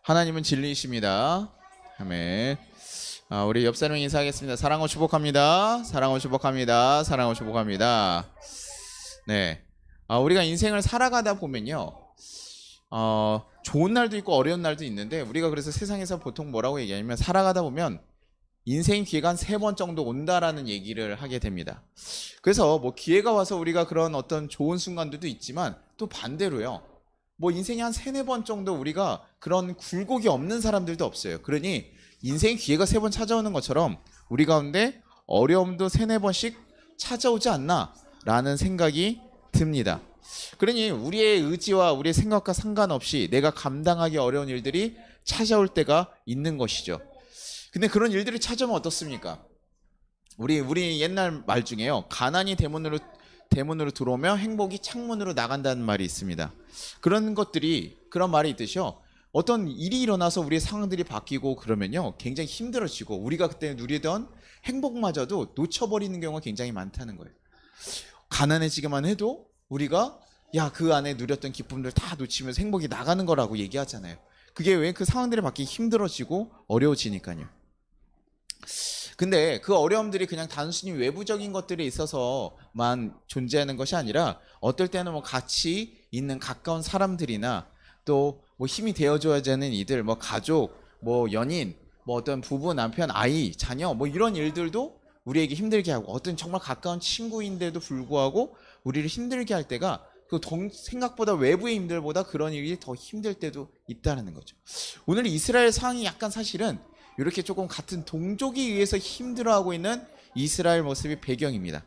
하나님은 진리이십니다. 아멘. 우리 옆 사람 인사하겠습니다. 사랑하고 축복합니다. 사랑하고 축복합니다. 사랑하고 축복합니다. 네. 우리가 인생을 살아가다 보면요. 좋은 날도 있고 어려운 날도 있는데, 우리가 그래서 세상에서 보통 뭐라고 얘기하냐면, 살아가다 보면 인생 기회가 한 3번 정도 온다라는 얘기를 하게 됩니다. 그래서 뭐 기회가 와서 우리가 그런 어떤 좋은 순간들도 있지만, 또 반대로요. 뭐 인생에 한 3-4번 정도 우리가 그런 굴곡이 없는 사람들도 없어요. 그러니 인생 기회가 3번 찾아오는 것처럼 우리 가운데 어려움도 3-4번씩 찾아오지 않나 라는 생각이 듭니다. 그러니 우리의 의지와 우리의 생각과 상관없이 내가 감당하기 어려운 일들이 찾아올 때가 있는 것이죠. 근데 그런 일들이 찾아오면 어떻습니까? 우리 옛날 말 중에요. 가난이 대문으로 들어오면 행복이 창문으로 나간다는 말이 있습니다. 그런 말이 있듯이요. 어떤 일이 일어나서 우리의 상황들이 바뀌고 그러면요, 굉장히 힘들어지고 우리가 그때 누리던 행복마저도 놓쳐버리는 경우가 굉장히 많다는 거예요. 가난해지기만 해도 우리가 그 안에 누렸던 기쁨들 다 놓치면서 행복이 나가는 거라고 얘기하잖아요. 그게 왜 그 상황들이 바뀌기 힘들어지고 어려워지니까요. 근데 그 어려움들이 그냥 단순히 외부적인 것들에 있어서만 존재하는 것이 아니라, 어떨 때는 뭐 같이 있는 가까운 사람들이나 또 뭐 힘이 되어줘야 되는 이들, 뭐 가족, 뭐 연인, 뭐 어떤 부부, 남편, 아이, 자녀, 뭐 이런 일들도 우리에게 힘들게 하고, 어떤 정말 가까운 친구인데도 불구하고 우리를 힘들게 할 때가, 생각보다 외부의 힘들보다 그런 일이 더 힘들 때도 있다는 거죠. 오늘 이스라엘 상황이 약간 사실은 이렇게 조금 같은 동족에 의해서 힘들어하고 있는 이스라엘 모습이 배경입니다.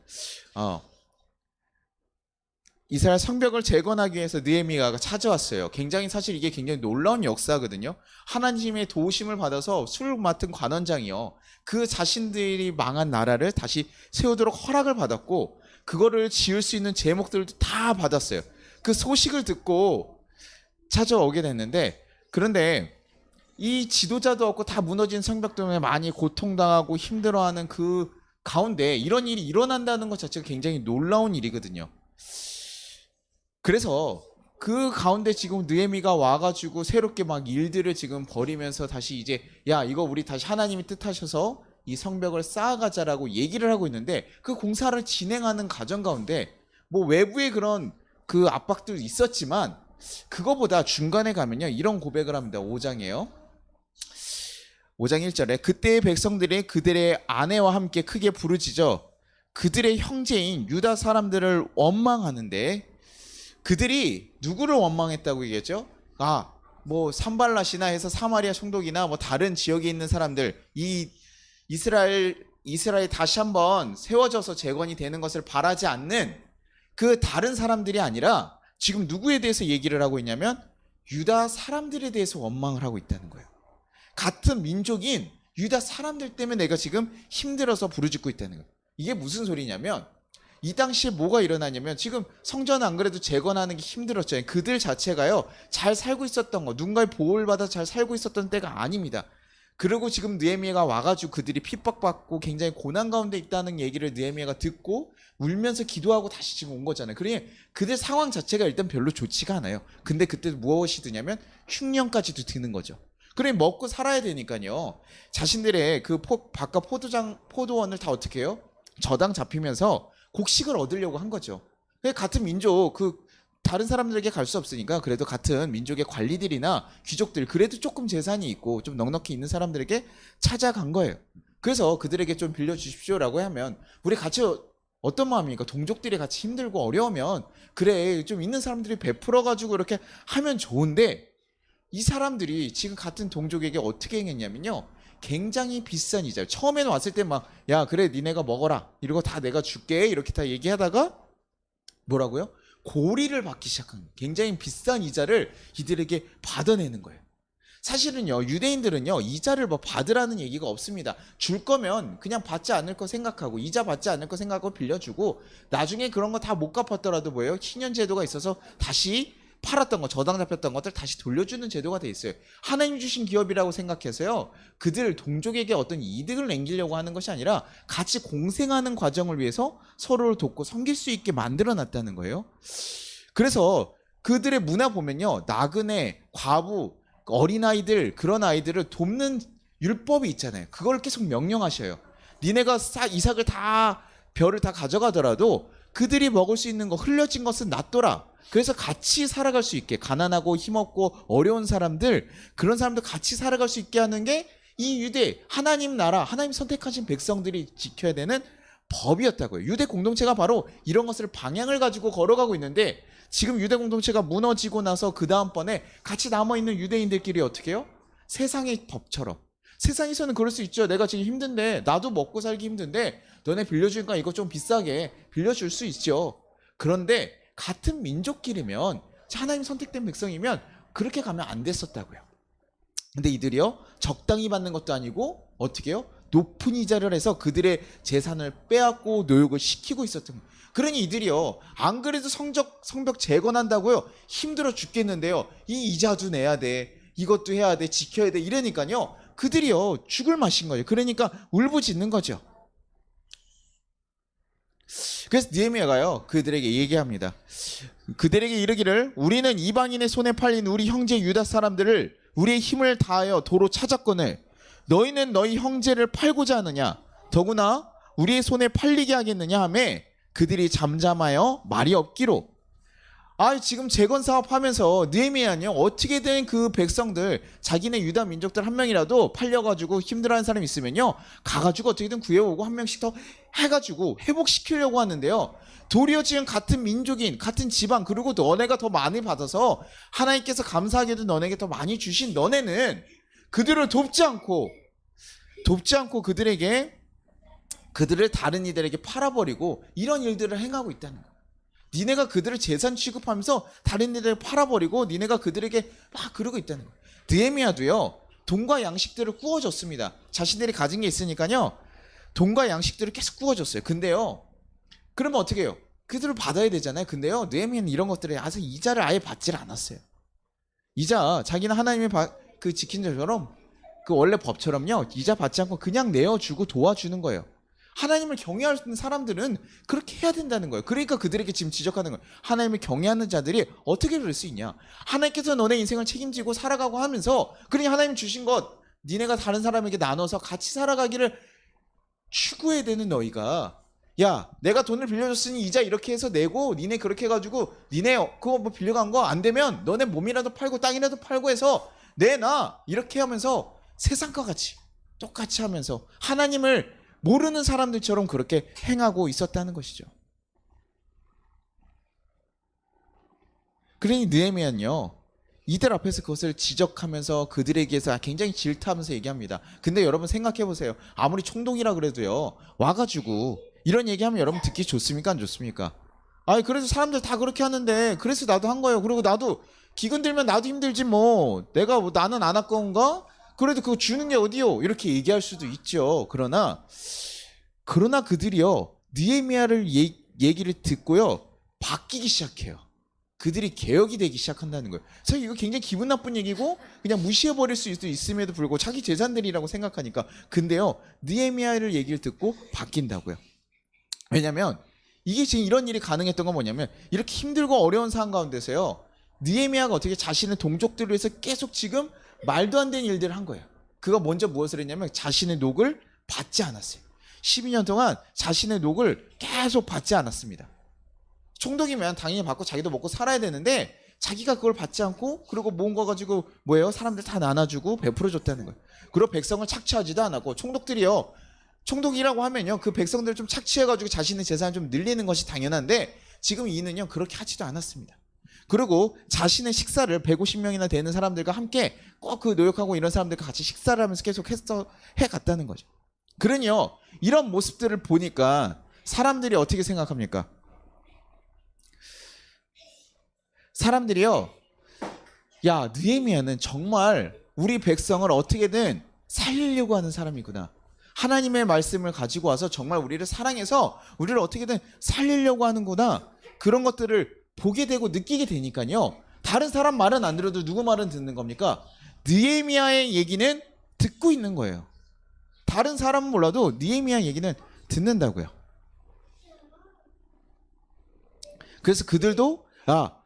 이스라엘 성벽을 재건하기 위해서 느헤미야가 찾아왔어요. 사실 이게 굉장히 놀라운 역사거든요. 하나님의 도우심을 받아서 술 맡은 관원장이요, 그 자신들이 망한 나라를 다시 세우도록 허락을 받았고, 그거를 지을 수 있는 제목들도 다 받았어요. 그 소식을 듣고 찾아오게 됐는데, 그런데 이 지도자도 없고 다 무너진 성벽 때문에 많이 고통당하고 힘들어하는 그 가운데 이런 일이 일어난다는 것 자체가 굉장히 놀라운 일이거든요. 그래서 그 가운데 지금 느헤미가 와가지고 새롭게 막 일들을 지금 벌이면서 다시 이제 이거 우리 다시 하나님이 뜻하셔서 이 성벽을 쌓아가자라고 얘기를 하고 있는데, 그 공사를 진행하는 과정 가운데 뭐 외부의 그런 그 압박도 있었지만, 그거보다 중간에 가면요, 이런 고백을 합니다. 5장이에요. 5장 1절에 그때의 백성들이 그들의 아내와 함께 크게 부르짖어 그들의 형제인 유다 사람들을 원망하는데, 그들이 누구를 원망했다고 얘기했죠? 뭐 산발랏이나 해서 사마리아 총독이나 뭐 다른 지역에 있는 사람들, 이 이스라엘 다시 한번 세워져서 재건이 되는 것을 바라지 않는 그 다른 사람들이 아니라, 지금 누구에 대해서 얘기를 하고 있냐면 유다 사람들에 대해서 원망을 하고 있다는 거예요. 같은 민족인 유다 사람들 때문에 내가 지금 힘들어서 부르짖고 있다는 거예요. 이게 무슨 소리냐면, 이 당시에 뭐가 일어나냐면, 지금 성전 안 그래도 재건하는 게 힘들었잖아요. 그들 자체가요, 잘 살고 있었던 거, 누군가의 보호를 받아 잘 살고 있었던 때가 아닙니다. 그리고 지금 느헤미야가 와가지고 그들이 핍박받고 굉장히 고난 가운데 있다는 얘기를 느헤미야가 듣고 울면서 기도하고 다시 지금 온 거잖아요. 그러니 그들 상황 자체가 일단 별로 좋지가 않아요. 근데 그때 무엇이 드냐면 흉년까지도 드는 거죠. 그러니 먹고 살아야 되니까요, 자신들의 그 바깥 포도원을 다 어떻게 해요? 저당 잡히면서 곡식을 얻으려고 한 거죠. 같은 민족, 다른 사람들에게 갈 수 없으니까 그래도 같은 민족의 관리들이나 귀족들, 그래도 조금 재산이 있고 좀 넉넉히 있는 사람들에게 찾아간 거예요. 그래서 그들에게 좀 빌려주십시오라고 하면, 우리 같이 어떤 마음입니까? 동족들이 같이 힘들고 어려우면 그래 좀 있는 사람들이 베풀어가지고 이렇게 하면 좋은데, 이 사람들이 지금 같은 동족에게 어떻게 행했냐면요, 굉장히 비싼 이자, 처음에는 왔을 때 막 그래 니네가 먹어라 이러고 다 내가 줄게 이렇게 다 얘기하다가 뭐라고요? 고리를 받기 시작한 거예요. 굉장히 비싼 이자를 이들에게 받아내는 거예요. 사실은요, 유대인들은요, 이자를 뭐 받으라는 얘기가 없습니다. 줄 거면 그냥 받지 않을 거 생각하고, 이자 받지 않을 거 생각하고 빌려주고, 나중에 그런 거 다 못 갚았더라도 뭐예요? 희년 제도가 있어서 다시 팔았던 거, 저당 잡혔던 것들 다시 돌려주는 제도가 돼 있어요. 하나님 주신 기업이라고 생각해서요, 그들 동족에게 어떤 이득을 남기려고 하는 것이 아니라 같이 공생하는 과정을 위해서 서로를 돕고 섬길 수 있게 만들어 놨다는 거예요. 그래서 그들의 문화 보면요, 나그네, 과부, 어린아이들 그런 아이들을 돕는 율법이 있잖아요. 그걸 계속 명령하셔요. 니네가 이삭을 다 벼를 다 가져가더라도 그들이 먹을 수 있는 거 흘려진 것은 놔둬라. 그래서 같이 살아갈 수 있게 가난하고 힘없고 어려운 사람들 그런 사람들 같이 살아갈 수 있게 하는 게 이 유대 하나님 나라 하나님 선택하신 백성들이 지켜야 되는 법이었다고요. 유대 공동체가 바로 이런 것을 방향을 가지고 걸어가고 있는데 지금 유대 공동체가 무너지고 나서 그 다음번에 같이 남아있는 유대인들끼리 어떻게 해요? 세상의 법처럼. 세상에서는 그럴 수 있죠. 내가 지금 힘든데 나도 먹고 살기 힘든데 너네 빌려주니까 이거 좀 비싸게 빌려줄 수 있죠. 그런데 같은 민족끼리면 하나님 선택된 백성이면 그렇게 가면 안 됐었다고요. 근데 이들이요 적당히 받는 것도 아니고 어떻게 해요? 높은 이자를 해서 그들의 재산을 빼앗고 노역을 시키고 있었던 거예요. 그러니 이들이요 안 그래도 성벽 재건한다고요 힘들어 죽겠는데요 이 이자도 내야 돼 이것도 해야 돼 지켜야 돼 이러니까요 그들이요 죽을 맛인 거예요. 그러니까 울부짖는 거죠. 그래서 느헤미야가요 그들에게 얘기합니다. 그들에게 이르기를 우리는 이방인의 손에 팔린 우리 형제 유다 사람들을 우리의 힘을 다하여 도로 찾았거늘 너희는 너희 형제를 팔고자 하느냐 더구나 우리의 손에 팔리게 하겠느냐 하매 그들이 잠잠하여 말이 없기로. 지금 재건 사업하면서 느헤미야는요 어떻게든 그 백성들 자기네 유다 민족들 한 명이라도 팔려가지고 힘들어하는 사람이 있으면요 가가지고 어떻게든 구해오고 한 명씩 더 해가지고 회복시키려고 하는데요 도리어 지금 같은 민족인 같은 지방 그리고 너네가 더 많이 받아서 하나님께서 감사하게도 너네에게 더 많이 주신 너네는 그들을 돕지 않고 그들을 다른 이들에게 팔아버리고 이런 일들을 행하고 있다는 거예요. 니네가 그들을 재산 취급하면서 다른 이들에게 팔아버리고 니네가 그들에게 막 그러고 있다는 거예요. 느헤미야도요 돈과 양식들을 구워줬습니다. 자신들이 가진 게 있으니까요 돈과 양식들을 계속 구워줬어요. 근데요 그러면 어떻게 해요? 그들을 받아야 되잖아요. 근데요 느헤미야는 이런 것들에 아주 이자를 아예 받질 않았어요. 이자 자기는 하나님의 그 지킨 자처럼 그 원래 법처럼요 이자 받지 않고 그냥 내어주고 도와주는 거예요. 하나님을 경외하는 사람들은 그렇게 해야 된다는 거예요. 그러니까 그들에게 지금 지적하는 거예요. 하나님을 경외하는 자들이 어떻게 그럴 수 있냐. 하나님께서 너네 인생을 책임지고 살아가고 하면서 그러니 하나님 주신 것 니네가 다른 사람에게 나눠서 같이 살아가기를 추구해야 되는 너희가 야 내가 돈을 빌려줬으니 이자 이렇게 해서 내고 니네 그렇게 해가지고 니네 그거 뭐 빌려간 거 안 되면 너네 몸이라도 팔고 땅이라도 팔고 해서 내놔 이렇게 하면서 세상과 같이 똑같이 하면서 하나님을 모르는 사람들처럼 그렇게 행하고 있었다는 것이죠. 그러니 느헤미야는요 이들 앞에서 그것을 지적하면서 그들에게서 굉장히 질타하면서 얘기합니다. 근데 여러분 생각해보세요. 아무리 총독이라 그래도요 와가지고 이런 얘기하면 여러분 듣기 좋습니까 안 좋습니까? 그래서 사람들 다 그렇게 하는데 그래서 나도 한 거예요. 그리고 나도 기근 들면 나도 힘들지 뭐 내가 뭐 나는 안 아까운가? 그래도 그거 주는 게 어디요? 이렇게 얘기할 수도 있죠. 그러나 그들이요 느헤미야를 얘기를 듣고요 바뀌기 시작해요. 그들이 개혁이 되기 시작한다는 거예요. 사실 이거 굉장히 기분 나쁜 얘기고 그냥 무시해버릴 수도 있음에도 불구하고 자기 재산들이라고 생각하니까 근데요 느헤미야를 얘기를 듣고 바뀐다고요. 왜냐면 이게 지금 이런 일이 가능했던 건 뭐냐면 이렇게 힘들고 어려운 상황 가운데서요 느헤미야가 어떻게 자신의 동족들을 위해서 계속 지금 말도 안 되는 일들을 한 거예요. 그가 먼저 무엇을 했냐면 자신의 녹을 받지 않았어요. 12년 동안 자신의 녹을 계속 받지 않았습니다. 총독이면 당연히 받고 자기도 먹고 살아야 되는데 자기가 그걸 받지 않고 그리고 모은 거 가지고 뭐예요? 사람들 다 나눠주고 베풀어줬다는 거예요. 그리고 백성을 착취하지도 않았고 총독들이요 총독이라고 하면요 그 백성들 좀 착취해가지고 자신의 재산을 좀 늘리는 것이 당연한데 지금 이는요 그렇게 하지도 않았습니다. 그리고 자신의 식사를 150명이나 되는 사람들과 함께 꼭 그 노역하고 이런 사람들과 같이 식사를 하면서 계속 해갔다는 거죠. 그러니요 이런 모습들을 보니까 사람들이 어떻게 생각합니까? 사람들이요 야 느헤미야는 정말 우리 백성을 어떻게든 살리려고 하는 사람이구나. 하나님의 말씀을 가지고 와서 정말 우리를 사랑해서 우리를 어떻게든 살리려고 하는구나. 그런 것들을 보게 되고 느끼게 되니까요 다른 사람 말은 안 들어도 누구 말은 듣는 겁니까? 느헤미야의 얘기는 듣고 있는 거예요. 다른 사람은 몰라도 느헤미야 얘기는 듣는다고요. 그래서 그들도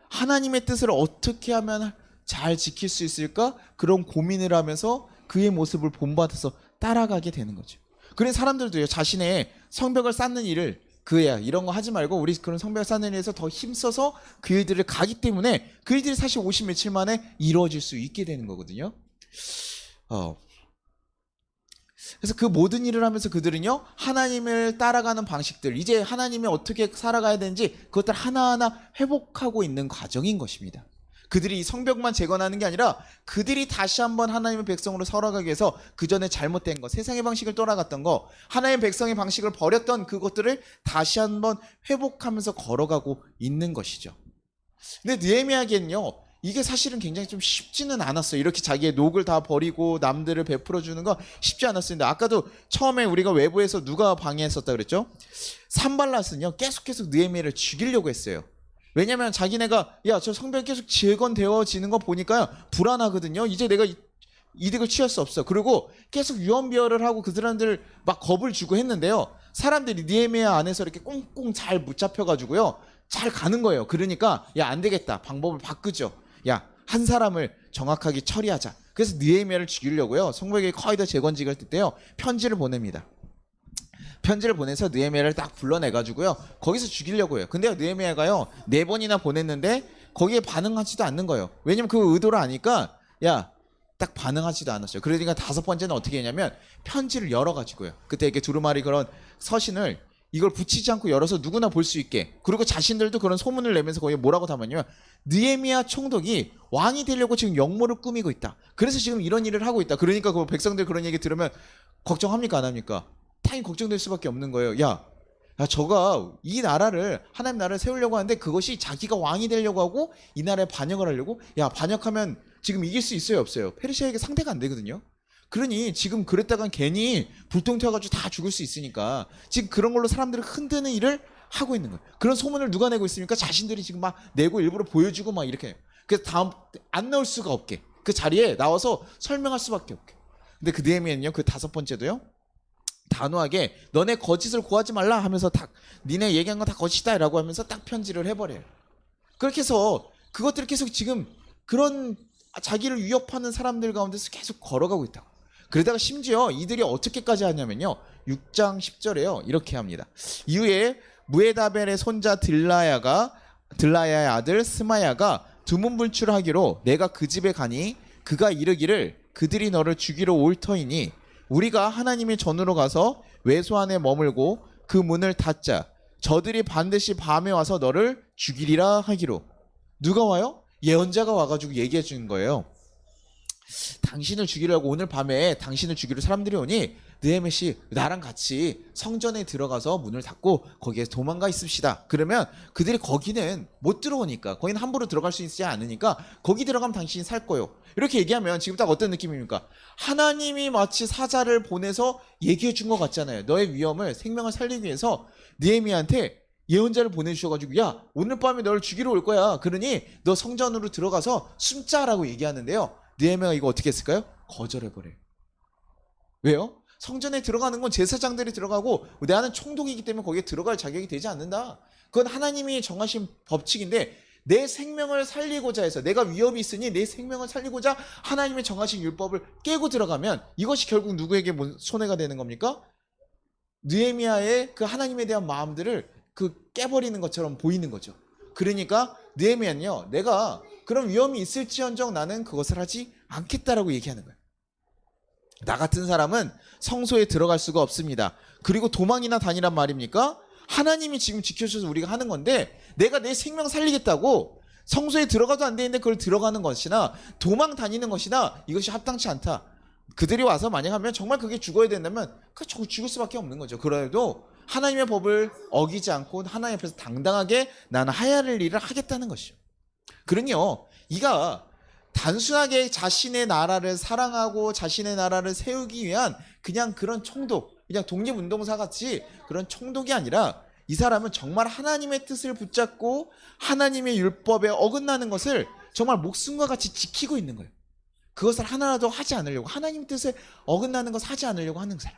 하나님의 뜻을 어떻게 하면 잘 지킬 수 있을까? 그런 고민을 하면서 그의 모습을 본받아서 따라가게 되는 거죠. 그래서 사람들도요, 자신의 성벽을 쌓는 일을 그야 이런 거 하지 말고 우리 그런 성벽을 쌓는 일에서 더 힘써서 그 일들을 가기 때문에 그 일들이 사실 50 며칠 만에 이루어질 수 있게 되는 거거든요. 그래서 그 모든 일을 하면서 그들은요, 하나님을 따라가는 방식들, 이제 하나님이 어떻게 살아가야 되는지 그것들 하나하나 회복하고 있는 과정인 것입니다. 그들이 이 성벽만 재건하는 게 아니라 그들이 다시 한번 하나님의 백성으로 살아가기 위해서 그 전에 잘못된 거, 세상의 방식을 떠나갔던 거, 하나님의 백성의 방식을 버렸던 그것들을 다시 한번 회복하면서 걸어가고 있는 것이죠. 근데 느헤미야에게는요, 이게 사실은 굉장히 좀 쉽지는 않았어요. 이렇게 자기의 녹을 다 버리고 남들을 베풀어 주는 거 쉽지 않았어요. 근데 아까도 처음에 우리가 외부에서 누가 방해했었다 그랬죠? 산발랏은요, 계속 느헤미야를 죽이려고 했어요. 왜냐면 자기네가 야, 저 성벽이 계속 재건되어지는 거 보니까요, 불안하거든요. 이제 내가 이득을 취할 수 없어. 그리고 계속 유언비어를 하고 그 사람들 막 겁을 주고 했는데요, 사람들이 느헤미야 안에서 이렇게 꽁꽁 잘 붙잡혀가지고요, 잘 가는 거예요. 그러니까 야, 안 되겠다, 방법을 바꾸죠. 야, 한 사람을 정확하게 처리하자. 그래서 느헤미야를 죽이려고요, 성벽이 거의 다 재건직을 때요, 편지를 보냅니다. 편지를 보내서 느헤미야를 딱 불러내가지고요, 거기서 죽이려고 해요. 근데 느헤미야가요, 4번이나 보냈는데 거기에 반응하지도 않는 거예요. 왜냐면 그 의도를 아니까 야, 딱 반응하지도 않았어요. 그러니까 5번째는 어떻게 했냐면 편지를 열어가지고요, 그때 이렇게 두루마리 그런 서신을 이걸 붙이지 않고 열어서 누구나 볼 수 있게, 그리고 자신들도 그런 소문을 내면서 거기에 뭐라고 담았냐면 느헤미야 총독이 왕이 되려고 지금 역모를 꾸미고 있다. 그래서 지금 이런 일을 하고 있다. 그러니까 그 백성들 그런 얘기 들으면 걱정합니까 안 합니까? 당연히 걱정될 수밖에 없는 거예요. 야, 저가 이 나라를, 하나님 나라를 세우려고 하는데 그것이 자기가 왕이 되려고 하고 이 나라에 반역을 하려고, 야, 반역하면 지금 이길 수 있어요 없어요? 페르시아에게 상대가 안 되거든요. 그러니 지금 그랬다간 괜히 불똥 튀어가지고 다 죽을 수 있으니까 지금 그런 걸로 사람들을 흔드는 일을 하고 있는 거예요. 그런 소문을 누가 내고 있습니까? 자신들이 지금 막 내고 일부러 보여주고 막 이렇게 해요. 그래서 다음 안 나올 수가 없게 그 자리에 나와서 설명할 수밖에 없게. 근데 그 느헤미야는요, 그 5번째도요, 단호하게 너네 거짓을 고하지 말라 하면서 딱 니네 얘기한 건 다 거짓이다 라고 하면서 딱 편지를 해버려요. 그렇게 해서 그것들을 계속 지금 그런 자기를 위협하는 사람들 가운데서 계속 걸어가고 있다고. 그러다가 심지어 이들이 어떻게까지 하냐면요, 6장 10절에요 이렇게 합니다. 이후에 무에다벨의 손자 들라야의 아들 스마야가 두문불출하기로 내가 그 집에 가니 그가 이르기를 그들이 너를 죽이러 올 터이니 우리가 하나님의 전으로 가서 외소 안에 머물고 그 문을 닫자. 저들이 반드시 밤에 와서 너를 죽이리라 하기로. 누가 와요? 예언자가 와가지고 얘기해 주는 거예요. 당신을 죽이려고 오늘 밤에 당신을 죽이러 사람들이 오니 느헤미야 씨, 나랑 같이 성전에 들어가서 문을 닫고 거기에 도망가 있읍시다. 그러면 그들이 거기는 못 들어오니까, 거기는 함부로 들어갈 수 있지 않으니까 거기 들어가면 당신이 살 거요. 이렇게 얘기하면 지금 딱 어떤 느낌입니까? 하나님이 마치 사자를 보내서 얘기해 준 것 같잖아요. 너의 위험을, 생명을 살리기 위해서 느헤미야한테 예언자를 보내주셔가지고 야, 오늘 밤에 너를 죽이러 올 거야. 그러니 너 성전으로 들어가서 숨자라고 얘기하는데요, 느헤미야가 이거 어떻게 했을까요? 거절해버려요. 왜요? 성전에 들어가는 건 제사장들이 들어가고 나는 총독이기 때문에 거기에 들어갈 자격이 되지 않는다. 그건 하나님이 정하신 법칙인데 내 생명을 살리고자 해서, 내가 위협이 있으니 내 생명을 살리고자 하나님이 정하신 율법을 깨고 들어가면 이것이 결국 누구에게 손해가 되는 겁니까? 느헤미야의 그 하나님에 대한 마음들을 그 깨버리는 것처럼 보이는 거죠. 그러니까 느헤미야는요, 내가 그런 위험이 있을지언정 나는 그것을 하지 않겠다라고 얘기하는 거예요. 나 같은 사람은 성소에 들어갈 수가 없습니다. 그리고 도망이나 다니란 말입니까? 하나님이 지금 지켜주셔서 우리가 하는 건데 내가 내 생명 살리겠다고 성소에 들어가도 안 되는데 그걸 들어가는 것이나 도망 다니는 것이나 이것이 합당치 않다. 그들이 와서 만약 하면 정말 그게 죽어야 된다면 죽을 수밖에 없는 거죠. 그래도 하나님의 법을 어기지 않고 하나님 앞에서 당당하게 나는 해야 할 일을 하겠다는 것이죠. 그러니요, 이가 단순하게 자신의 나라를 사랑하고 자신의 나라를 세우기 위한 그냥 그런 총독, 그냥 독립운동사 같이 그런 총독이 아니라 이 사람은 정말 하나님의 뜻을 붙잡고 하나님의 율법에 어긋나는 것을 정말 목숨과 같이 지키고 있는 거예요. 그것을 하나라도 하지 않으려고, 하나님 뜻에 어긋나는 것을 하지 않으려고 하는 사람.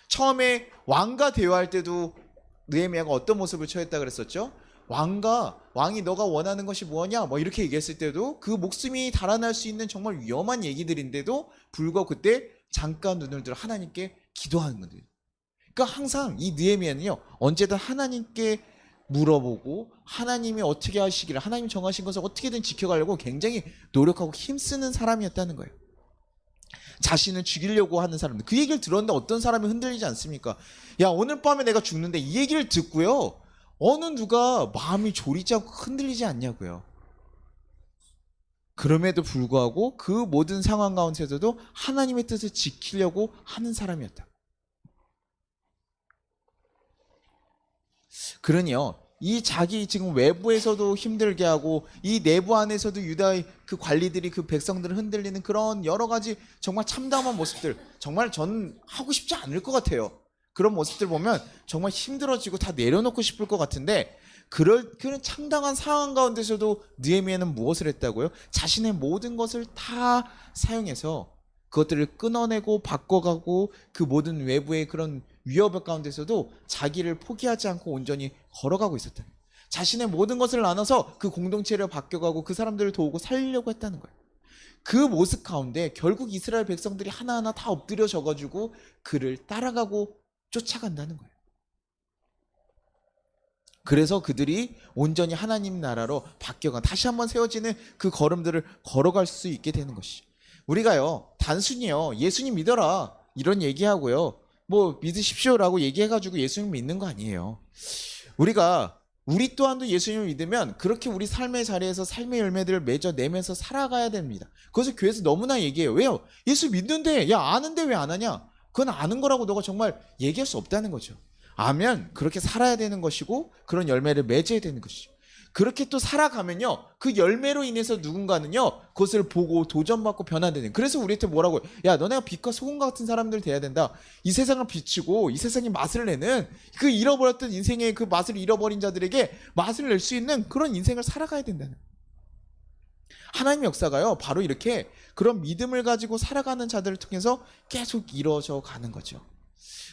처음에 왕과 대화할 때도 느헤미야가 어떤 모습을 취했다 그랬었죠? 왕이 너가 원하는 것이 뭐냐? 뭐 이렇게 얘기했을 때도 그 목숨이 달아날 수 있는 정말 위험한 얘기들인데도 불구하고 그때 잠깐 눈을 들어 하나님께 기도하는 거예요. 그러니까 항상 이 느헤미야는요, 언제든 하나님께 물어보고 하나님이 어떻게 하시기를, 하나님 정하신 것을 어떻게든 지켜가려고 굉장히 노력하고 힘쓰는 사람이었다는 거예요. 자신을 죽이려고 하는 사람들, 그 얘기를 들었는데 어떤 사람이 흔들리지 않습니까? 야, 오늘 밤에 내가 죽는데, 이 얘기를 듣고요, 어느 누가 마음이 졸이지 않고 흔들리지 않냐고요. 그럼에도 불구하고 그 모든 상황 가운데서도 하나님의 뜻을 지키려고 하는 사람이었다. 그러니요, 이 자기 지금 외부에서도 힘들게 하고 이 내부 안에서도 유다의 그 관리들이 그 백성들을 흔들리는 그런 여러 가지 정말 참담한 모습들, 정말 전 하고 싶지 않을 것 같아요. 그런 모습들 보면 정말 힘들어지고 다 내려놓고 싶을 것 같은데, 그런 창당한 상황 가운데서도 느헤미야는 무엇을 했다고요? 자신의 모든 것을 다 사용해서 그것들을 끊어내고 바꿔가고 그 모든 외부의 그런 위협 가운데서도 자기를 포기하지 않고 온전히 걸어가고 있었다. 자신의 모든 것을 나눠서 그 공동체를 바뀌어가고 그 사람들을 도우고 살리려고 했다는 거예요. 그 모습 가운데 결국 이스라엘 백성들이 하나하나 다 엎드려져가지고 그를 따라가고 쫓아간다는 거예요. 그래서 그들이 온전히 하나님 나라로 바뀌어가 다시 한번 세워지는 그 걸음들을 걸어갈 수 있게 되는 것이죠. 우리가요, 단순히요, 예수님 믿어라 이런 얘기하고요, 뭐 믿으십시오라고 얘기해가지고 예수님 믿는 거 아니에요. 우리 또한도 예수님을 믿으면 그렇게 우리 삶의 자리에서 삶의 열매들을 맺어내면서 살아가야 됩니다. 그것을 교회에서 너무나 얘기해요. 왜요? 예수 믿는데, 야, 아는데 왜 안 하냐? 그건 아는 거라고 너가 정말 얘기할 수 없다는 거죠. 아면 그렇게 살아야 되는 것이고 그런 열매를 맺어야 되는 것이죠. 그렇게 또 살아가면요, 그 열매로 인해서 누군가는요 그것을 보고 도전받고 변화되는. 그래서 우리한테 뭐라고, 야, 너네가 빛과 소금 같은 사람들 돼야 된다. 이 세상을 비추고 이 세상에 맛을 내는, 그 잃어버렸던 인생의 그 맛을 잃어버린 자들에게 맛을 낼 수 있는 그런 인생을 살아가야 된다는. 하나님의 역사가요 바로 이렇게 그런 믿음을 가지고 살아가는 자들을 통해서 계속 이루어져 가는 거죠.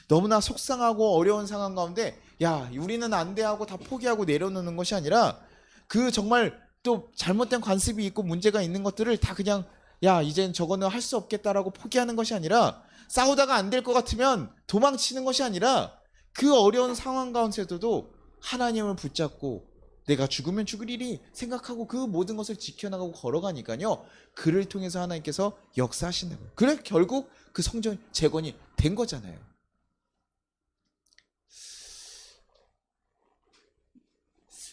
너무나 속상하고 어려운 상황 가운데, 야, 우리는 안 돼 하고 다 포기하고 내려놓는 것이 아니라, 그 정말 또 잘못된 관습이 있고 문제가 있는 것들을 다 그냥, 야, 이젠 저거는 할 수 없겠다라고 포기하는 것이 아니라, 싸우다가 안 될 것 같으면 도망치는 것이 아니라, 그 어려운 상황 가운데서도 하나님을 붙잡고 내가 죽으면 죽을 일이 생각하고 그 모든 것을 지켜나가고 걸어가니까요, 그를 통해서 하나님께서 역사하신다고요. 그래 결국 그 성전 재건이 된 거잖아요.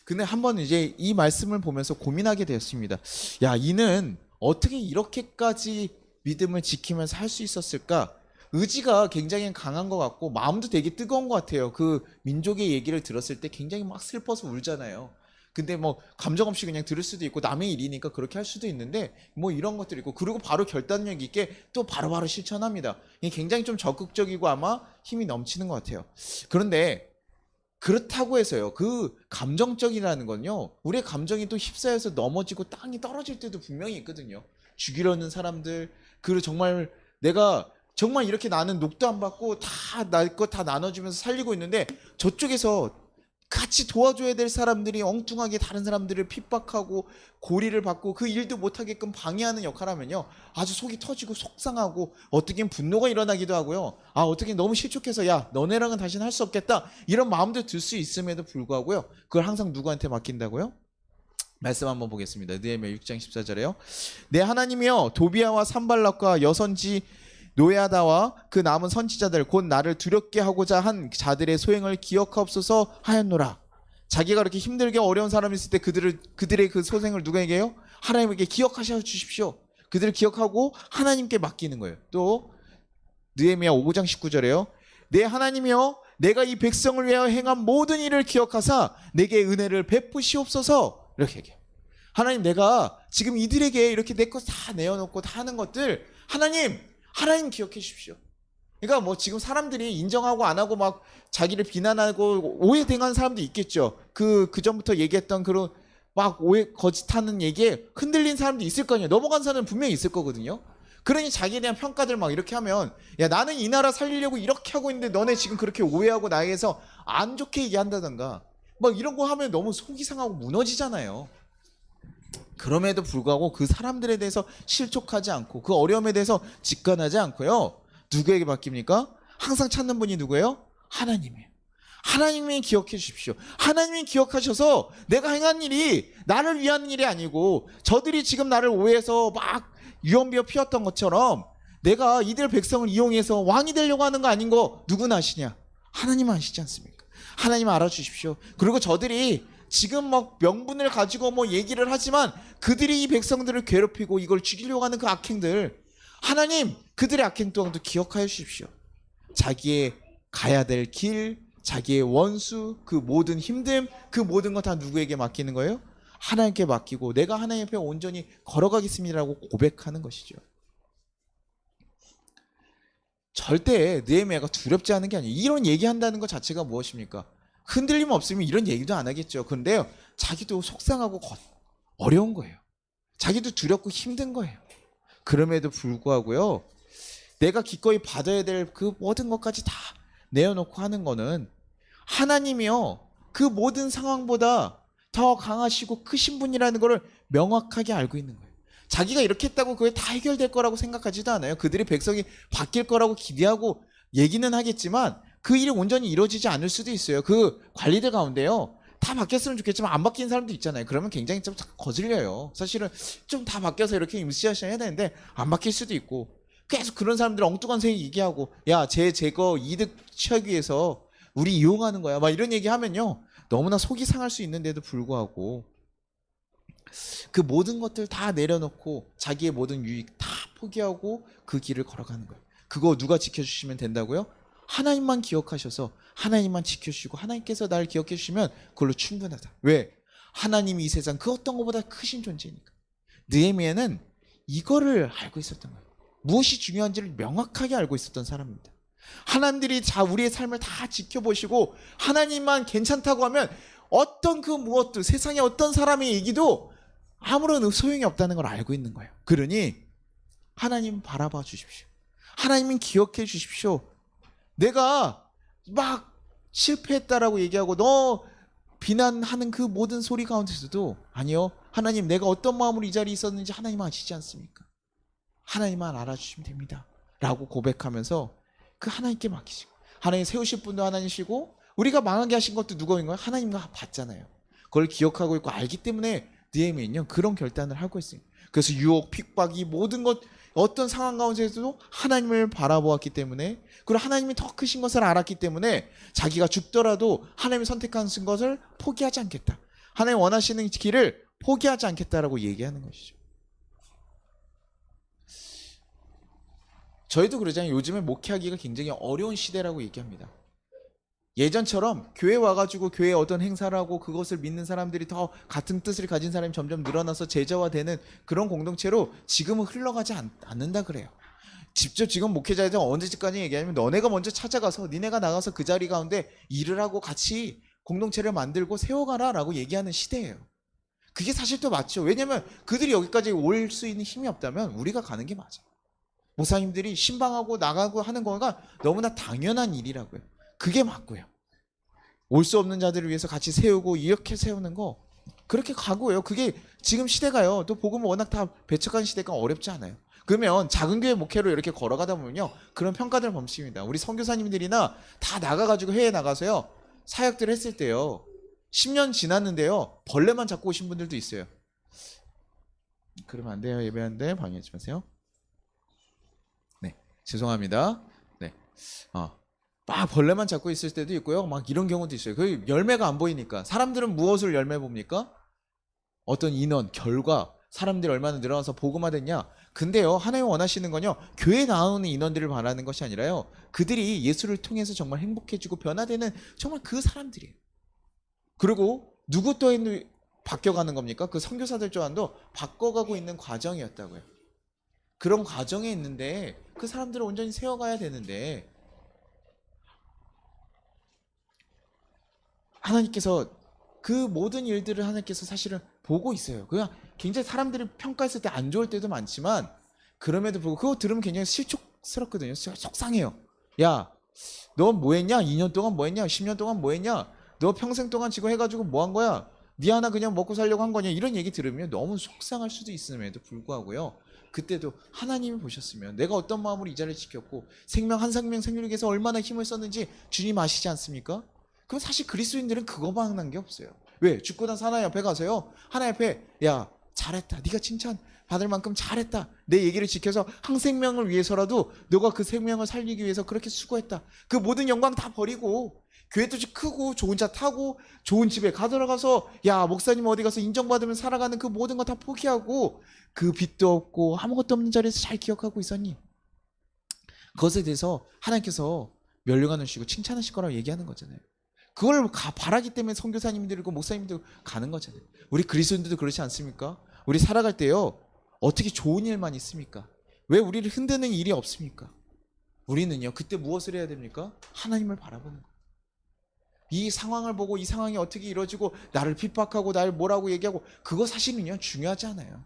근데 한번 이제 이 말씀을 보면서 고민하게 되었습니다. 야, 이는 어떻게 이렇게까지 믿음을 지키면서 할 수 있었을까? 의지가 굉장히 강한 것 같고 마음도 되게 뜨거운 것 같아요. 그 민족의 얘기를 들었을 때 굉장히 막 슬퍼서 울잖아요. 근데 뭐 감정 없이 그냥 들을 수도 있고 남의 일이니까 그렇게 할 수도 있는데 뭐 이런 것들이 있고, 그리고 바로 결단력 있게 또 바로바로 실천합니다. 이게 굉장히 좀 적극적이고 아마 힘이 넘치는 것 같아요. 그런데 그렇다고 해서요, 그 감정적이라는 건요, 우리의 감정이 또 휩싸여서 넘어지고 땅이 떨어질 때도 분명히 있거든요. 죽이려는 사람들, 그리고 정말 내가 정말 이렇게 나는 녹도 안 받고 다 날 것 다 나눠주면서 살리고 있는데 저쪽에서 같이 도와줘야 될 사람들이 엉뚱하게 다른 사람들을 핍박하고 고리를 받고 그 일도 못하게끔 방해하는 역할하면요, 아주 속이 터지고 속상하고 어떻게는 분노가 일어나기도 하고요, 아, 어떻게 너무 실족해서 야, 너네랑은 다시는 할 수 없겠다 이런 마음도 들 수 있음에도 불구하고요, 그걸 항상 누구한테 맡긴다고요? 말씀 한번 보겠습니다. 느헤미야 6장 14절에요. 내 하나님이여, 도비아와 산발락과 여선지 노야다와 그 남은 선지자들 곧 나를 두렵게 하고자 한 자들의 소행을 기억하옵소서 하였노라. 자기가 그렇게 힘들게 어려운 사람이 있을 때 그들의 그 소생을 누구에게요? 하나님에게 기억하셔 주십시오. 그들을 기억하고 하나님께 맡기는 거예요. 또 느헤미야 5장 19절에요. 내 하나님이여, 내가 이 백성을 위하여 행한 모든 일을 기억하사 내게 은혜를 베푸시옵소서. 이렇게 얘기해요. 하나님, 내가 지금 이들에게 이렇게 내 것 다 내어놓고 다 하는 것들, 하나님 기억해 주십시오. 그러니까 뭐 지금 사람들이 인정하고 안 하고 막 자기를 비난하고 오해당한 사람도 있겠죠. 그 전부터 얘기했던 그런 막 오해 거짓하는 얘기에 흔들린 사람도 있을 거 아니에요. 넘어간 사람은 분명히 있을 거거든요. 그러니 자기에 대한 평가들 막 이렇게 하면, 야, 나는 이 나라 살리려고 이렇게 하고 있는데 너네 지금 그렇게 오해하고 나에게서 안 좋게 얘기한다던가, 막 이런 거 하면 너무 속이 상하고 무너지잖아요. 그럼에도 불구하고 그 사람들에 대해서 실족하지 않고 그 어려움에 대해서 직관하지 않고요. 누구에게 맡깁니까? 항상 찾는 분이 누구예요? 하나님이에요. 하나님이 기억해 주십시오. 하나님이 기억하셔서 내가 행한 일이 나를 위한 일이 아니고 저들이 지금 나를 오해해서 막 유언비어 피웠던 것처럼 내가 이들 백성을 이용해서 왕이 되려고 하는 거 아닌 거 누구나 아시냐? 하나님 아시지 않습니까? 하나님 알아주십시오. 그리고 저들이 지금 막 명분을 가지고 뭐 얘기를 하지만 그들이 이 백성들을 괴롭히고 이걸 죽이려고 하는 그 악행들, 하나님 그들의 악행 또한도 기억하여 주십시오. 자기의 가야 될 길, 자기의 원수, 그 모든 힘듦, 그 모든 거 다 누구에게 맡기는 거예요? 하나님께 맡기고 내가 하나님 앞에 온전히 걸어가겠습니다라고 고백하는 것이죠. 절대 느헤미야가 두렵지 않은 게 아니에요. 이런 얘기한다는 것 자체가 무엇입니까? 흔들림 없으면 이런 얘기도 안 하겠죠. 그런데요, 자기도 속상하고 어려운 거예요. 자기도 두렵고 힘든 거예요. 그럼에도 불구하고요, 내가 기꺼이 받아야 될 그 모든 것까지 다 내어놓고 하는 거는 하나님이요, 그 모든 상황보다 더 강하시고 크신 분이라는 것을 명확하게 알고 있는 거예요. 자기가 이렇게 했다고 그게 다 해결될 거라고 생각하지도 않아요. 그들의 백성이 바뀔 거라고 기대하고 얘기는 하겠지만 그 일이 온전히 이루어지지 않을 수도 있어요. 그 관리들 가운데요, 다 바뀌었으면 좋겠지만 안 바뀐 사람도 있잖아요. 그러면 굉장히 좀 거슬려요. 사실은 좀 다 바뀌어서 이렇게 임시하셔야 해야 되는데 안 바뀔 수도 있고, 계속 그런 사람들 엉뚱한 새 얘기하고, 야, 제거 이득 취하기 위해서 우리 이용하는 거야, 막 이런 얘기하면요, 너무나 속이 상할 수 있는데도 불구하고 그 모든 것들 다 내려놓고 자기의 모든 유익 다 포기하고 그 길을 걸어가는 거예요. 그거 누가 지켜주시면 된다고요? 하나님만 기억하셔서 하나님만 지켜주시고 하나님께서 나를 기억해 주시면 그걸로 충분하다. 왜? 하나님이 이 세상 그 어떤 것보다 크신 존재니까. 느헤미야는 이거를 알고 있었던 거예요. 무엇이 중요한지를 명확하게 알고 있었던 사람입니다. 하나님들이 우리의 삶을 다 지켜보시고 하나님만 괜찮다고 하면 어떤 그 무엇도, 세상의 어떤 사람의 얘기도 아무런 소용이 없다는 걸 알고 있는 거예요. 그러니 하나님 바라봐 주십시오. 하나님은 기억해 주십시오. 내가 막 실패했다라고 얘기하고 너 비난하는 그 모든 소리 가운데서도, 아니요, 하나님 내가 어떤 마음으로 이 자리에 있었는지 하나님 아시지 않습니까? 하나님만 알아주시면 됩니다 라고 고백하면서 그 하나님께 맡기시고, 하나님 세우실 분도 하나님이시고 우리가 망하게 하신 것도 누구인 거예요? 하나님과 봤잖아요. 그걸 기억하고 있고 알기 때문에 느헤미야는요, 그런 결단을 하고 있어요. 그래서 유혹, 핍박이 모든 것, 어떤 상황 가운데서도 하나님을 바라보았기 때문에, 그리고 하나님이 더 크신 것을 알았기 때문에 자기가 죽더라도 하나님이 선택하신 것을 포기하지 않겠다, 하나님 원하시는 길을 포기하지 않겠다라고 얘기하는 것이죠. 저희도 그러잖아요. 요즘에 목회하기가 굉장히 어려운 시대라고 얘기합니다. 예전처럼 교회 와가지고 교회에 어떤 행사를 하고 그것을 믿는 사람들이 더 같은 뜻을 가진 사람이 점점 늘어나서 제자화되는 그런 공동체로 지금은 흘러가지 않는다 그래요. 직접 지금 목회자에서 언제까지 얘기하냐면 너네가 먼저 찾아가서 니네가 나가서 그 자리 가운데 일을 하고 같이 공동체를 만들고 세워가라 라고 얘기하는 시대예요. 그게 사실 또 맞죠. 왜냐면 그들이 여기까지 올 수 있는 힘이 없다면 우리가 가는 게 맞아요. 목사님들이 신방하고 나가고 하는 거가 너무나 당연한 일이라고요. 그게 맞고요. 올 수 없는 자들을 위해서 같이 세우고 이렇게 세우는 거, 그렇게 가고요. 그게 지금 시대가요, 또 복음은 워낙 다 배척한 시대가 어렵지 않아요. 그러면 작은 교회 목회로 이렇게 걸어가다 보면요, 그런 평가들 범심입니다. 우리 선교사님들이나 다 나가가지고 해외 나가서요 사역들 했을 때요 10년 지났는데요 벌레만 잡고 오신 분들도 있어요. 그러면 안 돼요. 예배하는데 방해하지 마세요. 네, 죄송합니다. 네, 막 벌레만 잡고 있을 때도 있고요. 막 이런 경우도 있어요. 그 열매가 안 보이니까. 사람들은 무엇을 열매 봅니까? 어떤 인원, 결과, 사람들이 얼마나 늘어나서 복음화됐냐. 근데요, 하나님 원하시는 건요, 교회에 나오는 인원들을 바라는 것이 아니라요, 그들이 예수를 통해서 정말 행복해지고 변화되는 정말 그 사람들이에요. 그리고 누구 또 바뀌어가는 겁니까? 그 선교사들 또한도 바꿔가고 있는 과정이었다고요. 그런 과정에 있는데 그 사람들을 온전히 세워가야 되는데, 하나님께서 그 모든 일들을 하나님께서 사실은 보고 있어요. 그냥 굉장히 사람들이 평가했을 때 안 좋을 때도 많지만, 그럼에도 불구하고 그거 들으면 굉장히 실족스럽거든요. 속상해요. 야, 너 뭐 했냐? 2년 동안 뭐 했냐? 10년 동안 뭐 했냐? 너 평생 동안 지금 해가지고 뭐 한 거야? 네 하나 그냥 먹고 살려고 한 거냐? 이런 얘기 들으면 너무 속상할 수도 있음에도 불구하고요. 그때도 하나님이 보셨으면 내가 어떤 마음으로 이 자리를 지켰고 생명 한 생명 생명을 위해서 얼마나 힘을 썼는지 주님 아시지 않습니까? 그럼 사실 그리스도인들은 그거만 한 게 없어요. 왜? 죽고 나서 하나님 앞에 가서요. 하나님 앞에 야 잘했다. 네가 칭찬 받을 만큼 잘했다. 내 얘기를 지켜서 한 생명을 위해서라도 너가 그 생명을 살리기 위해서 그렇게 수고했다. 그 모든 영광 다 버리고 교회도 크고 좋은 차 타고 좋은 집에 가들어가서 야 목사님 어디 가서 인정받으면 살아가는 그 모든 거 다 포기하고 그 빚도 없고 아무것도 없는 자리에서 잘 기억하고 있었니? 그것에 대해서 하나님께서 멸류관을 주시고 칭찬하실 거라고 얘기하는 거잖아요. 그걸 바라기 때문에 선교사님들이고 목사님들 가는 거잖아요. 우리 그리스도인들도 그렇지 않습니까? 우리 살아갈 때요 어떻게 좋은 일만 있습니까? 왜 우리를 흔드는 일이 없습니까? 우리는요 그때 무엇을 해야 됩니까? 하나님을 바라보는 거예요. 이 상황을 보고 이 상황이 어떻게 이루어지고 나를 핍박하고 나를 뭐라고 얘기하고 그거 사실은요 중요하지 않아요.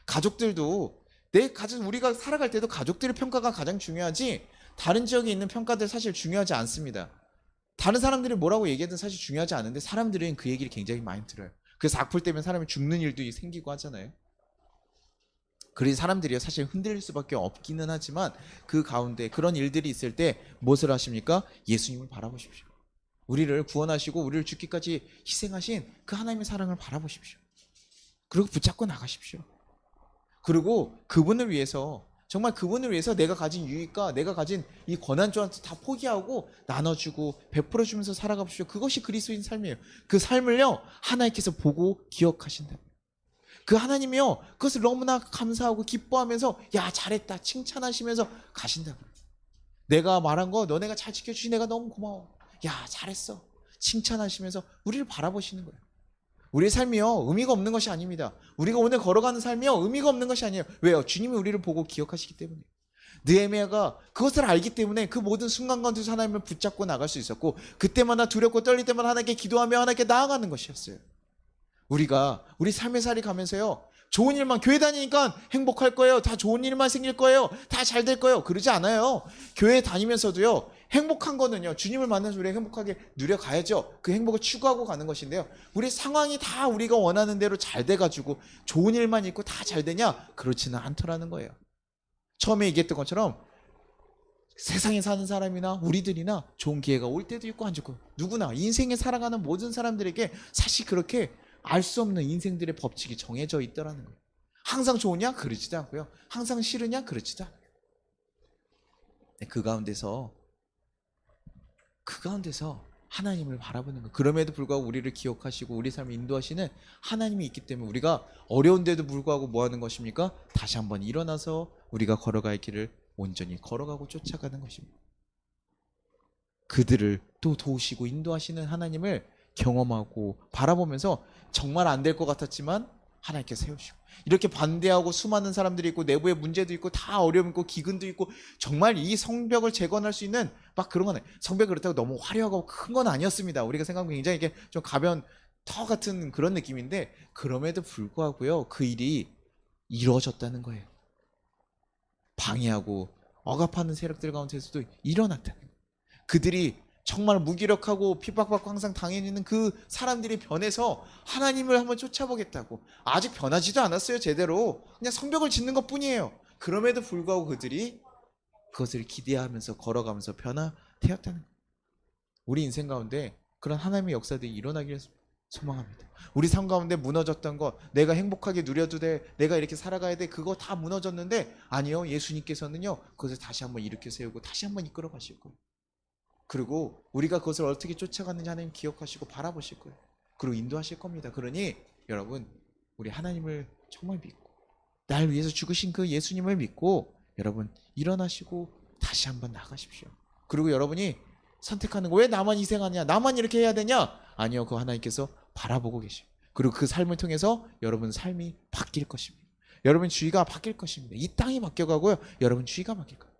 가족들도 내 가족 우리가 살아갈 때도 가족들의 평가가 가장 중요하지 다른 지역에 있는 평가들 사실 중요하지 않습니다. 다른 사람들이 뭐라고 얘기하든 사실 중요하지 않은데 사람들은 그 얘기를 굉장히 많이 들어요. 그래서 악플 때문에 사람이 죽는 일도 생기고 하잖아요. 그래서 사람들이 사실 흔들릴 수밖에 없기는 하지만 그 가운데 그런 일들이 있을 때 무엇을 하십니까? 예수님을 바라보십시오. 우리를 구원하시고 우리를 죽기까지 희생하신 그 하나님의 사랑을 바라보십시오. 그리고 붙잡고 나가십시오. 그리고 그분을 위해서 정말 그분을 위해서 내가 가진 유익과 내가 가진 이 권한 조항도 다 포기하고 나눠주고 베풀어주면서 살아가십시오. 그것이 그리스도인 삶이에요. 그 삶을요 하나님께서 보고 기억하신다. 그 하나님이요 그것을 너무나 감사하고 기뻐하면서 야 잘했다 칭찬하시면서 가신다고요. 내가 말한 거 너네가 잘 지켜주시 내가 너무 고마워. 야 잘했어 칭찬하시면서 우리를 바라보시는 거예요. 우리의 삶이요 의미가 없는 것이 아닙니다. 우리가 오늘 걸어가는 삶이요 의미가 없는 것이 아니에요. 왜요? 주님이 우리를 보고 기억하시기 때문에. 느헤미야가 그것을 알기 때문에 그 모든 순간 가운데서 하나님을 붙잡고 나갈 수 있었고 그때마다 두렵고 떨릴 때마다 하나님께 기도하며 하나님께 나아가는 것이었어요. 우리가 우리 삶의 살이 가면서요 좋은 일만 교회 다니니까 행복할 거예요. 다 좋은 일만 생길 거예요. 다 잘 될 거예요. 그러지 않아요. 교회 다니면서도요 행복한 거는요 주님을 만나서 우리가 행복하게 누려가야죠. 그 행복을 추구하고 가는 것인데요 우리 상황이 다 우리가 원하는 대로 잘 돼가지고 좋은 일만 있고 다 잘 되냐? 그렇지는 않더라는 거예요. 처음에 얘기했던 것처럼 세상에 사는 사람이나 우리들이나 좋은 기회가 올 때도 있고 안 좋고 누구나 인생에 살아가는 모든 사람들에게 사실 그렇게 알 수 없는 인생들의 법칙이 정해져 있더라는 거예요. 항상 좋으냐? 그렇지도 않고요. 항상 싫으냐? 그렇지도 않고요. 그 가운데서 하나님을 바라보는 거. 그럼에도 불구하고 우리를 기억하시고 우리 삶을 인도하시는 하나님이 있기 때문에 우리가 어려운데도 불구하고 뭐 하는 것입니까? 다시 한번 일어나서 우리가 걸어갈 길을 온전히 걸어가고 쫓아가는 것입니다. 그들을 또 도우시고 인도하시는 하나님을 경험하고 바라보면서 정말 안 될 것 같았지만 하나님께 세우시고 이렇게 반대하고 수많은 사람들이 있고 내부에 문제도 있고 다 어려움 있고 기근도 있고 정말 이 성벽을 재건할 수 있는 막 그런 거네. 성벽이 그렇다고 너무 화려하고 큰 건 아니었습니다. 우리가 생각하면 굉장히 이게 좀 가벼운 터 같은 그런 느낌인데 그럼에도 불구하고요 그 일이 이루어졌다는 거예요. 방해하고 억압하는 세력들 가운데서도 일어났다는 거예요. 그들이 정말 무기력하고 핍박받고 항상 당해있는 그 사람들이 변해서 하나님을 한번 쫓아보겠다고. 아직 변하지도 않았어요 제대로. 그냥 성벽을 짓는 것뿐이에요. 그럼에도 불구하고 그들이 그것을 기대하면서 걸어가면서 변화되었다는 거예요. 우리 인생 가운데 그런 하나님의 역사들이 일어나기를 소망합니다. 우리 삶 가운데 무너졌던 것, 내가 행복하게 누려도 돼, 내가 이렇게 살아가야 돼, 그거 다 무너졌는데 아니요, 예수님께서는요 그것을 다시 한번 일으켜 세우고 다시 한번 이끌어 가실 거예요. 그리고 우리가 그것을 어떻게 쫓아갔는지 하나님 기억하시고 바라보실 거예요. 그리고 인도하실 겁니다. 그러니 여러분 우리 하나님을 정말 믿고 날 위해서 죽으신 그 예수님을 믿고 여러분 일어나시고 다시 한번 나가십시오. 그리고 여러분이 선택하는 거 왜 나만 희생하냐? 나만 이렇게 해야 되냐? 아니요. 그 하나님께서 바라보고 계시고 그리고 그 삶을 통해서 여러분 삶이 바뀔 것입니다. 여러분 주의가 바뀔 것입니다. 이 땅이 바뀌어가고요. 여러분 주의가 바뀔 거예요.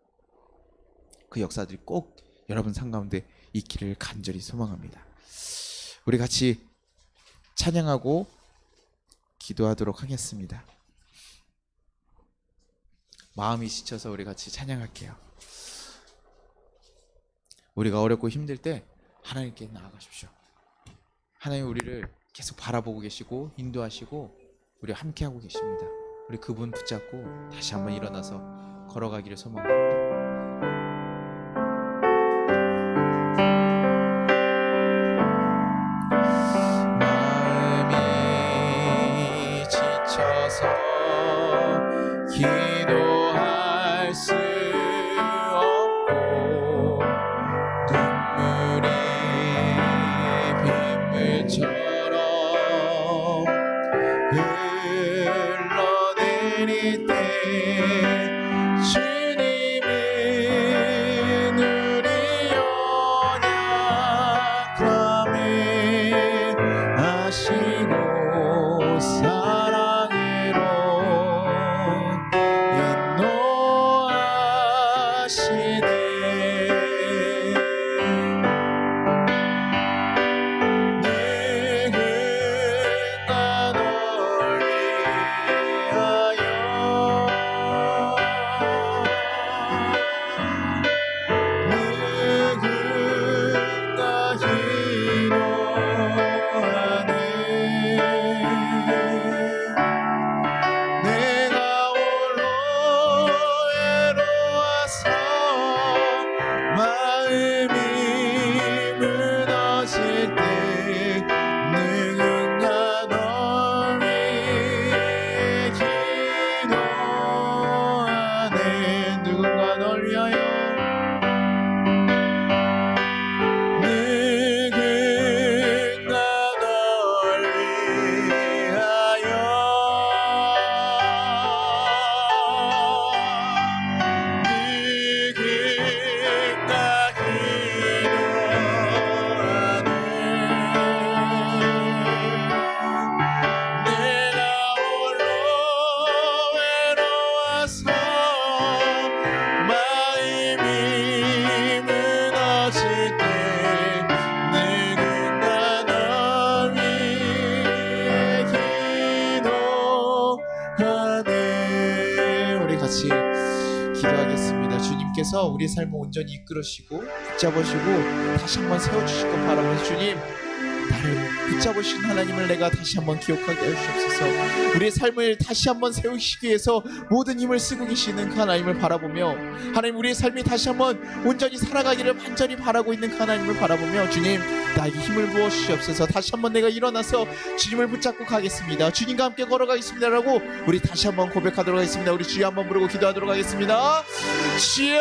그 역사들이 꼭 여러분 삶 가운데 있기를 간절히 소망합니다. 우리 같이 찬양하고 기도하도록 하겠습니다. 마음이 지쳐서 우리 같이 찬양할게요. 우리가 어렵고 힘들 때 하나님께 나아가십시오. 하나님 우리를 계속 바라보고 계시고 인도하시고 우리 함께하고 계십니다. 우리 그분 붙잡고 다시 한번 일어나서 걸어가기를 소망합니다. 마음이 지쳐서 기도할 수 없고 눈물이 빗물처럼 흘러내릴 때 주님은 우리 연약함을 아시고 사랑으로 인도하시네. 같이 기도하겠습니다. 주님께서 우리 삶을 온전히 이끌으시고 붙잡으시고 다시 한번 세워주실 것 바라면서 주님 나를 붙잡으신 하나님을 내가 다시 한번 기억하게 해주시옵소서. 우리의 삶을 다시 한번 세우시기 위해서 모든 힘을 쓰고 계시는 그 하나님을 바라보며 하나님 우리의 삶이 다시 한번 온전히 살아가기를 간절히 바라고 있는 그 하나님을 바라보며 주님 나에게 힘을 부어 주시옵소서. 다시 한번 내가 일어나서 주님을 붙잡고 가겠습니다. 주님과 함께 걸어가겠습니다라고 우리 다시 한번 고백하도록 하겠습니다. 우리 주여 한번 부르고 기도하도록 하겠습니다. 주여